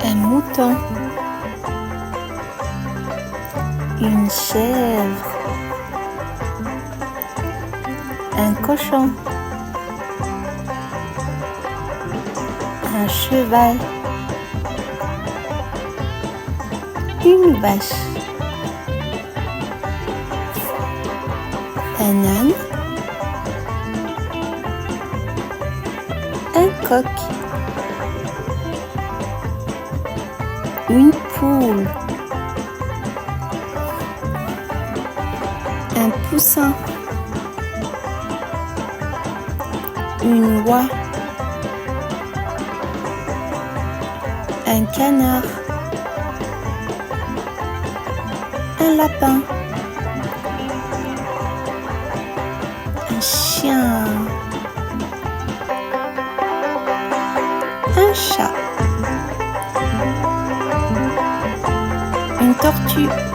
Un mouton. Une chèvre. Un cochon. Un cheval. Une vache. Un âne. Un coq. Une poule. Un poussin. Une oie. Un canard. Un lapin. Un chien. Un chat. Une tortue.